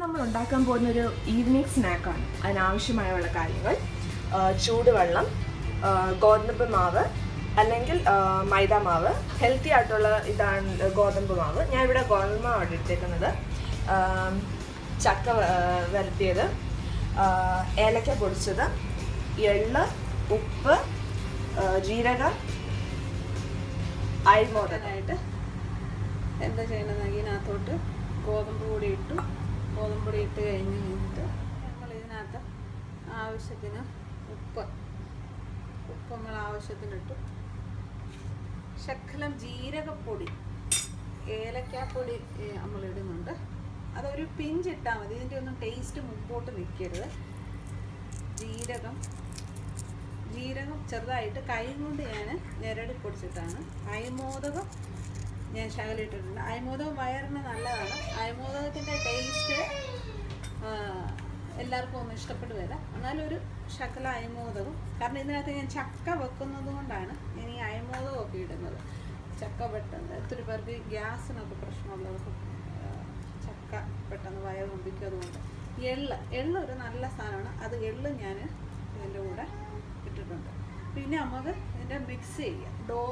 നമ്മൾ ഉണ്ടാക്കാൻ പോകുന്നൊരു ഈവനിങ് സ്നാക്കാണ്. അതിനാവശ്യമായുള്ള കാര്യങ്ങൾ: ചൂടുവെള്ളം, ഗോതമ്പ് മാവ് അല്ലെങ്കിൽ മൈദ മാവ്. ഹെൽത്തി ആയിട്ടുള്ള ഇതാണ് ഗോതമ്പ് മാവ്. ഞാൻ ഇവിടെ ഗോതമ്പ് മാവാണ് എടുത്തേക്കുന്നത്. ചക്ക വരട്ടിയത്, ഏലക്ക പൊടിച്ചത്, എള്ള്, ഉപ്പ്, ജീരകം, അരിമോദനായിട്ട് എന്താ ചെയ്യണമെന്നെങ്കിൽ ഇതിനകത്തോട്ട് ഗോതമ്പ് പൊടി ഇട്ടു. ഗോതമ്പ് പൊടി ഇട്ട് കഴിഞ്ഞിട്ട് നമ്മൾ ഇതിനകത്ത് ആവശ്യത്തിന് ഉപ്പ് നമ്മൾ ആവശ്യത്തിനിട്ടു. ശകലം ജീരകപ്പൊടി, ഏലക്കാപ്പൊടി നമ്മൾ ഇടുന്നുണ്ട്. അതൊരു പിഞ്ചിട്ടാൽ മതി. ഇതിൻ്റെ ഒന്നും ടേസ്റ്റ് മുമ്പോട്ട് നിൽക്കരുത്. ജീരകം ചെറുതായിട്ട് കൈ കൊണ്ട് ഞാൻ ഞെരടി പൊടിച്ചിട്ടാണ്. അയമോദകം ഞാൻ ശകലിട്ടിട്ടുണ്ട്. അയമോദകം വയറിന് നല്ലതാണ്. അയമോദകത്തിൻ്റെ ടേസ്റ്റ് എല്ലാവർക്കും ഒന്നും ഇഷ്ടപ്പെടുകയില്ല. എന്നാലും ഒരു ശകല അയമോദകം, കാരണം ഇതിനകത്ത് ഞാൻ ചക്ക വെക്കുന്നത് കൊണ്ടാണ് ഞാൻ ഈ അയമോദകമൊക്കെ ഇടുന്നത്. ചക്ക പെട്ടെന്ന് ഒത്തിരി പേർക്ക് ഗ്യാസിനൊക്കെ പ്രശ്നമുള്ളവർക്ക് ചക്ക പെട്ടെന്ന് വയറ് മുമ്പിക്കും. അതുകൊണ്ട് എള്ള് ഒരു നല്ല സാധനമാണ്. അത് എള്ള് ഞാൻ ഇതിൻ്റെ കൂടെ ഇട്ടിട്ടുണ്ട്. പിന്നെ നമുക്ക് ഇതിൻ്റെ മിക്സ് ചെയ്യാം, ഡോ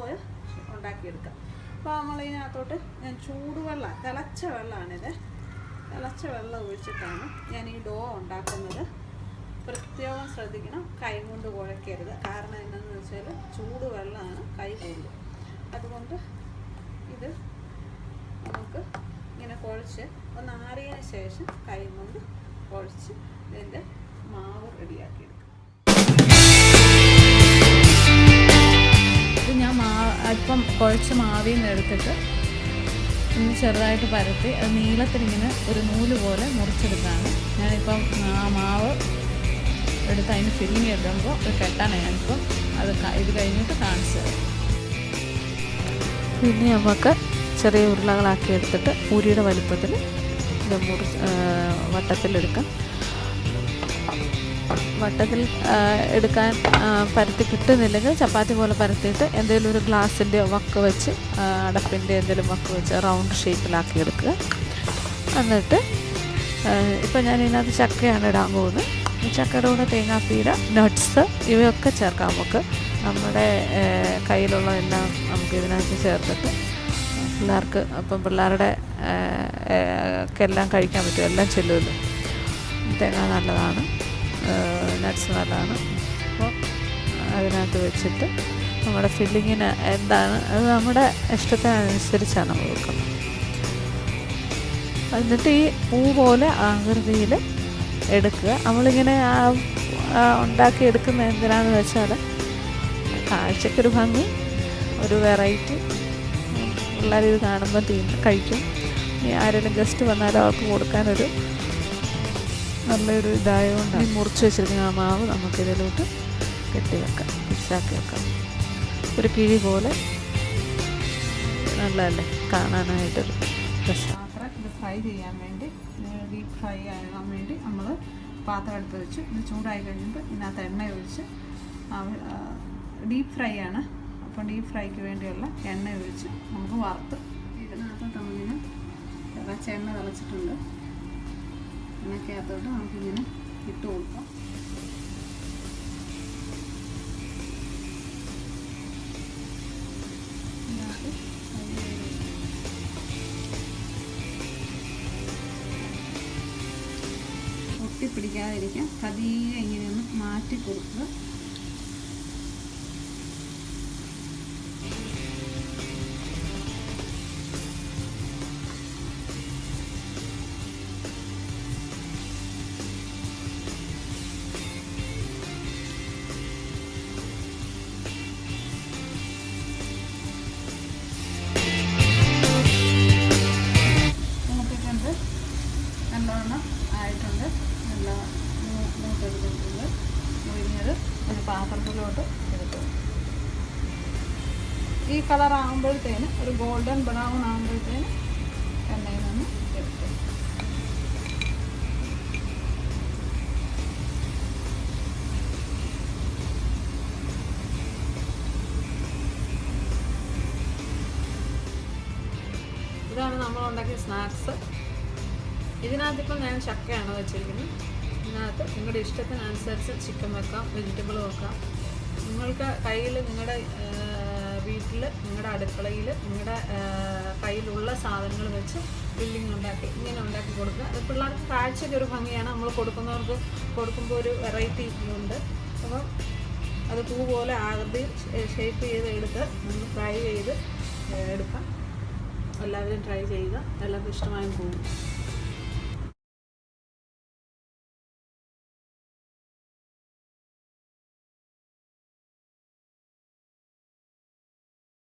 ഉണ്ടാക്കിയെടുക്കാം. അപ്പോൾ നമ്മളിതിനകത്തോട്ട് ഞാൻ ചൂടുവെള്ളം, തിളച്ച വെള്ളമാണിത്. തിളച്ച വെള്ളം ഒഴിച്ചിട്ടാണ് ഞാൻ ഈ ഡോ ഉണ്ടാക്കുന്നത്. പ്രത്യേകം ശ്രദ്ധിക്കണം, കൈ കൊണ്ട് കുഴക്കരുത്. കാരണം എന്താണെന്ന് വെച്ചാൽ ചൂടുവെള്ളമാണ്, കൈ കൊള്ളും. അതുകൊണ്ട് ഇത് നമുക്ക് ഇങ്ങനെ കുഴച്ച് ഒന്ന് ആറിയതിന് ശേഷം കൈ കൊണ്ട് കുഴച്ച് ഇതിൻ്റെ മാവ് റെഡിയാക്കിയെടുക്കും. ഇത് ഞാൻ അല്പം കുഴച്ച് മാവിൽ നിന്ന് എടുത്തിട്ട് ഒന്ന് ചെറുതായിട്ട് പരത്തി അത് നീളത്തിലിങ്ങനെ ഒരു നൂല് പോലെ മുറിച്ചെടുത്താണ്. ഞാനിപ്പം ആ മാവ് എടുത്ത് അതിന് ഫില്ലിങ് ഇടുമ്പോൾ ഒരു കെട്ടാണ് ഞാനിപ്പം അത് ഇത് കഴിഞ്ഞിട്ട് കാണിച്ചു തരാം. പിന്നെ നമുക്ക് ചെറിയ ഉരുളകളാക്കി എടുത്തിട്ട് പൂരിയുടെ വലുപ്പത്തിൽ ഇത് വട്ടത്തിലെടുക്കാം. വട്ടത്തിൽ എടുക്കാൻ പരത്തി കിട്ടുന്നില്ലെങ്കിൽ ചപ്പാത്തി പോലെ പരത്തിയിട്ട് എന്തെങ്കിലും ഒരു ഗ്ലാസിൻ്റെ വക്ക് വെച്ച് അടപ്പിൻ്റെ എന്തെങ്കിലും വക്ക് വെച്ച് റൗണ്ട് ഷേപ്പിലാക്കി എടുക്കുക. എന്നിട്ട് ഇപ്പം ഞാൻ ഇതിനകത്ത് ചക്കയാണ് ഇടാൻ പോകുന്നത്. ഈ ചക്കയുടെ കൂടെ തേങ്ങാപ്പീര, നട്ട്സ് ഇവയൊക്കെ ചേർക്കാം. നമുക്ക് നമ്മുടെ കയ്യിലുള്ള എല്ലാം നമുക്ക് ഇതിനകത്ത് ചേർത്തിട്ട് പിള്ളേർക്ക്, അപ്പം പിള്ളേരുടെ ഒക്കെ എല്ലാം കഴിക്കാൻ പറ്റും, എല്ലാം ചെല്ലുമല്ലോ. തേങ്ങ നല്ലതാണ്, നട്ട്സ് നല്ലതാണ്. അപ്പോൾ അതിനകത്ത് വെച്ചിട്ട് നമ്മുടെ ഫില്ലിങ്ങിന് എന്താണ് അത് നമ്മുടെ ഇഷ്ടത്തിനനുസരിച്ചാണ് നമ്മൾ വെക്കുന്നത്. എന്നിട്ട് ഈ പൂ പോലെ ആകൃതിയിൽ എടുക്കുക. നമ്മളിങ്ങനെ ഉണ്ടാക്കി എടുക്കുന്നത് എന്തിനാണെന്ന് വെച്ചാൽ കാഴ്ചക്കൊരു ഭംഗി, ഒരു വെറൈറ്റി. പിള്ളേരിത് കാണുമ്പോൾ കഴിക്കും. ആരെങ്കിലും ഗസ്റ്റ് വന്നാലും അവർക്ക് കൊടുക്കാനൊരു നല്ലൊരു ഇതായതുകൊണ്ട് ഈ മുറിച്ച് വെച്ചിരിക്കുന്ന ആ മാവ് നമുക്കിതിലോട്ട് കെട്ടി വെക്കാം, പിച്ചാക്കി വെക്കാം. ഒരു കിഴി പോലെ നല്ലതല്ലേ കാണാനായിട്ടൊരു രസം. ഇത് ഫ്രൈ ചെയ്യാൻ വേണ്ടി, ഡീപ്പ് ഫ്രൈ ആകാൻ വേണ്ടി നമ്മൾ പാത്രം എടുത്ത് വെച്ച് ഇത് ചൂടായി കഴിയുമ്പോൾ ഇതിനകത്ത് എണ്ണ ഒഴിച്ച്, ഡീപ്പ് ഫ്രൈ ആണ്, അപ്പം ഡീപ്പ് ഫ്രൈക്ക് വേണ്ടിയുള്ള എണ്ണ ഒഴിച്ച് നമുക്ക് വറുത്ത് ഇതിനകത്ത് നമ്മളിങ്ങനെ തിളച്ച എണ്ണ തിളച്ചിട്ടുണ്ട്. എണ്ണയ്ക്കകത്തോട്ട് നമുക്കിങ്ങനെ ഇട്ട് കൊടുക്കാം. ഒട്ടിപ്പിടിക്കാതിരിക്കാൻ പതിയെ ഇങ്ങനെയൊന്ന് മാറ്റി കൊടുക്കുക. നല്ലോണം ആയിട്ടുണ്ട്, നല്ല മൂത്തെടുത്തിട്ടുണ്ട്. മുരിഞ്ഞത് ഒരു പാത്രത്തിലോട്ട് എടുത്തു. ഈ കളർ ആകുമ്പോഴത്തേന്, ഒരു ഗോൾഡൻ ബ്രൗൺ ആകുമ്പോഴത്തേന് എണ്ണയിൽ നിന്ന് എടുത്തു. ഇതാണ് നമ്മൾ ഉണ്ടാക്കിയ സ്നാക്സ്. ഇതിനകത്തിപ്പോൾ ഞാൻ ചക്കയാണ് വെച്ചിരിക്കുന്നത്. ഇതിനകത്ത് നിങ്ങളുടെ ഇഷ്ടത്തിനനുസരിച്ച് ചിക്കൻ വെക്കാം, വെജിറ്റബിൾ വെക്കാം. നിങ്ങൾക്ക് കയ്യിൽ നിങ്ങളുടെ വീട്ടിൽ നിങ്ങളുടെ അടുക്കളയിൽ നിങ്ങളുടെ കയ്യിലുള്ള സാധനങ്ങൾ വെച്ച് ഫില്ലിങ് ഉണ്ടാക്കി ഇങ്ങനെ ഉണ്ടാക്കി കൊടുക്കുക. അത് പിള്ളേർക്ക് കാഴ്ചയ്ക്ക് ഒരു ഭംഗിയാണ്. നമ്മൾ കൊടുക്കുന്നവർക്ക് കൊടുക്കുമ്പോൾ ഒരു വെറൈറ്റി ഉണ്ട്. അപ്പം അത് പൂ പോലെ ആകൃതി ഷേപ്പ് ചെയ്ത് എടുത്ത് നമുക്ക് ഫ്രൈ ചെയ്ത് എടുക്കാം. എല്ലാവരും ട്രൈ ചെയ്യുക. എല്ലാവർക്കും ഇഷ്ടമായും പോകും.